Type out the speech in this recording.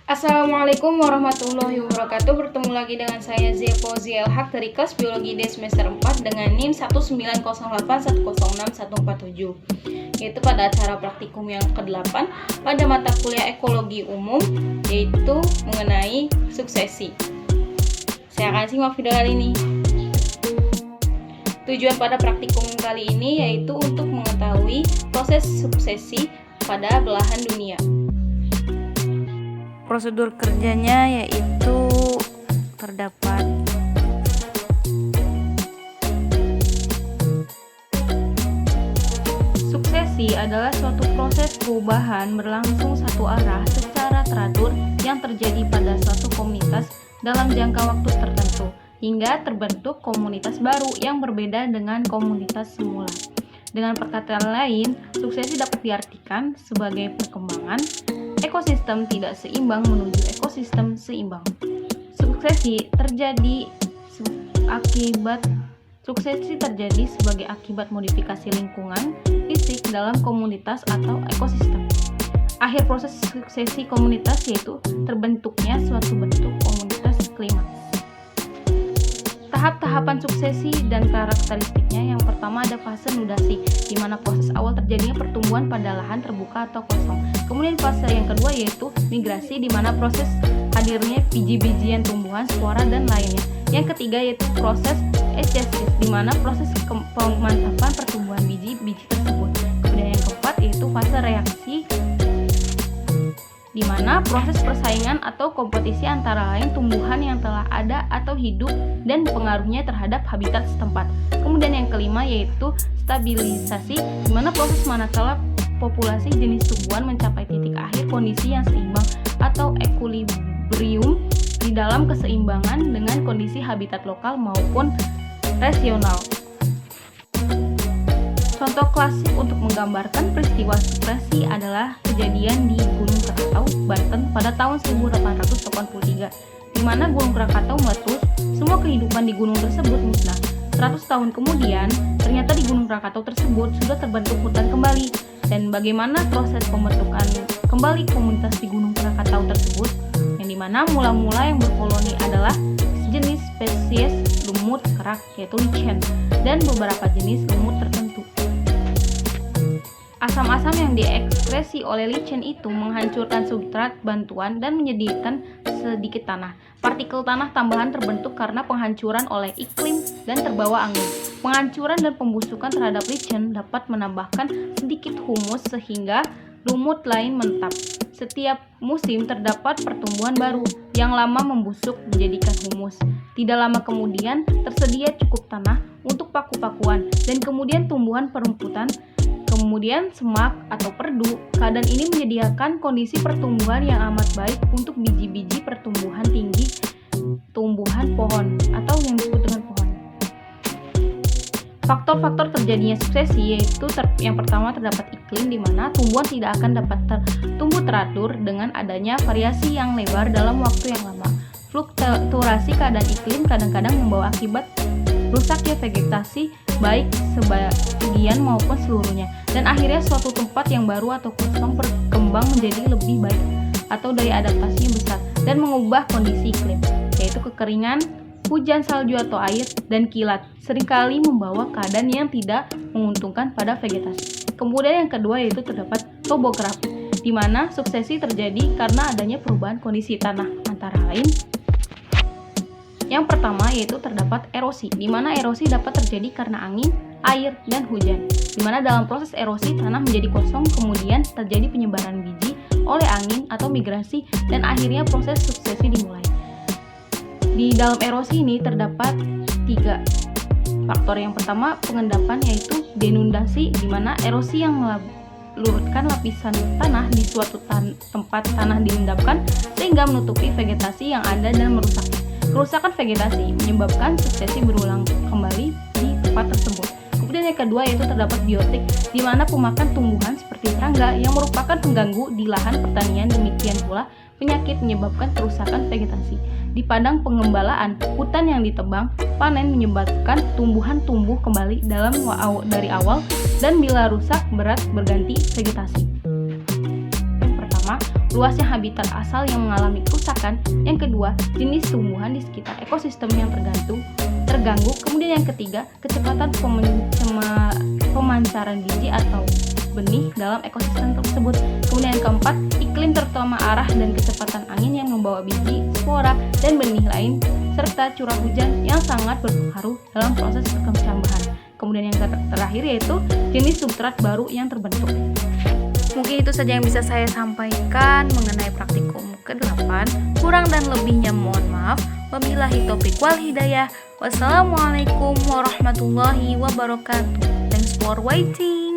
Assalamualaikum warahmatullahi wabarakatuh. Bertemu lagi dengan saya Zepo Zielhak dari kelas Biologi D semester 4 dengan NIM 19081061147, yaitu pada acara praktikum yang ke-8 pada mata kuliah ekologi umum, yaitu mengenai suksesi. Saya akan simak video kali ini. Tujuan pada praktikum kali ini yaitu untuk mengetahui proses suksesi pada belahan dunia. Prosedur kerjanya yaitu terdapat suksesi adalah suatu proses perubahan berlangsung satu arah secara teratur yang terjadi pada suatu komunitas dalam jangka waktu tertentu hingga terbentuk komunitas baru yang berbeda dengan komunitas semula. Dengan perkataan lain, suksesi dapat diartikan sebagai perkembangan ekosistem tidak seimbang menuju ekosistem seimbang. Suksesi terjadi sebagai akibat modifikasi lingkungan fisik dalam komunitas atau ekosistem. Akhir proses suksesi komunitas yaitu terbentuknya suatu bentuk komunitas klimaks. Tahap-tahapan suksesi dan karakteristiknya. Yang pertama ada fase nudasi, di mana proses awal terjadinya pertumbuhan pada lahan terbuka atau kosong. Kemudian fase yang kedua yaitu migrasi, di mana proses hadirnya biji-bijian tumbuhan, spora, dan lainnya. Yang ketiga yaitu proses egesis, di mana proses pemantapan pertumbuhan biji-biji tersebut. Kemudian yang keempat yaitu fase reaksi, di mana proses persaingan atau kompetisi antara lain tumbuhan yang telah ada atau hidup dan pengaruhnya terhadap habitat setempat. Kemudian yang kelima yaitu stabilisasi, di mana proses manakala populasi jenis tumbuhan mencapai titik akhir kondisi yang seimbang atau equilibrium di dalam keseimbangan dengan kondisi habitat lokal maupun regional. Contoh klasik untuk menggambarkan peristiwa suksesi adalah kejadian di Gunung Krakatau, Banten pada tahun 1883, di mana Gunung Krakatau meletus, semua kehidupan di gunung tersebut musnah. 100 tahun kemudian, ternyata di Gunung Krakatau tersebut sudah terbentuk hutan kembali. Dan bagaimana proses pembentukan kembali komunitas di Gunung Krakatau tersebut, yang dimana mula-mula yang berkoloni adalah jenis spesies lumut kerak yaitu lichen dan beberapa jenis lumut tertentu. Asam-asam yang diekskresi oleh lichen itu menghancurkan substrat bantuan dan menyediakan sedikit tanah. Partikel tanah tambahan terbentuk karena penghancuran oleh iklim dan terbawa angin. Penghancuran dan pembusukan terhadap lichen dapat menambahkan sedikit humus sehingga lumut lain menetap. Setiap musim terdapat pertumbuhan baru yang lama membusuk menjadikan humus. Tidak lama kemudian tersedia cukup tanah untuk paku-pakuan dan kemudian tumbuhan perumputan, kemudian semak atau perdu. Keadaan ini menyediakan kondisi pertumbuhan yang amat baik untuk biji-biji pertumbuhan tinggi tumbuhan pohon atau yang disebut dengan pohon. Faktor-faktor terjadinya suksesi yaitu yang pertama terdapat iklim, di mana tumbuhan tidak akan dapat tumbuh teratur dengan adanya variasi yang lebar dalam waktu yang lama. Fluktuasi keadaan iklim kadang-kadang membawa akibat rusaknya vegetasi baik sebagian maupun seluruhnya, dan akhirnya suatu tempat yang baru atau kosong berkembang menjadi lebih baik atau daya adaptasinya besar dan mengubah kondisi iklim, yaitu kekeringan, hujan salju atau air, dan kilat seringkali membawa keadaan yang tidak menguntungkan pada vegetasi. Kemudian yang kedua yaitu terdapat topografi, di mana suksesi terjadi karena adanya perubahan kondisi tanah, antara lain yang pertama yaitu terdapat erosi, di mana erosi dapat terjadi karena angin, air, dan hujan. Di mana dalam proses erosi tanah menjadi kosong, kemudian terjadi penyebaran biji oleh angin atau migrasi, dan akhirnya proses suksesi dimulai. Di dalam erosi ini terdapat 3 faktor. Yang pertama pengendapan yaitu denudasi, di mana erosi yang melurutkan lapisan tanah di suatu tempat tanah diendapkan sehingga menutupi vegetasi yang ada dan merusaknya. Kerusakan vegetasi menyebabkan suksesi berulang kembali di tempat tersebut. Kemudian yang kedua yaitu terdapat biotik, di mana pemakan tumbuhan seperti serangga yang merupakan pengganggu di lahan pertanian. Demikian pula penyakit menyebabkan kerusakan vegetasi. Di padang pengembalaan, hutan yang ditebang, panen menyebabkan tumbuhan tumbuh kembali dari awal, dan bila rusak berat berganti vegetasi. Yang pertama, luasnya habitat asal yang mengalami kerusakan. Yang kedua, jenis tumbuhan di sekitar ekosistem yang terganggu. Kemudian yang ketiga, kecepatan pemancaran biji atau benih dalam ekosistem tersebut. Kemudian yang keempat, iklim terutama arah dan kecepatan angin yang membawa biji, spora, dan benih lain, serta curah hujan yang sangat berpengaruh dalam proses perkembangan. Kemudian yang terakhir yaitu jenis substrat baru yang terbentuk. Mungkin itu saja yang bisa saya sampaikan mengenai praktikum ke-8. Kurang dan lebihnya mohon maaf. Wabillahi taufiq wal hidayah. Wassalamualaikum warahmatullahi wabarakatuh. Thanks for waiting.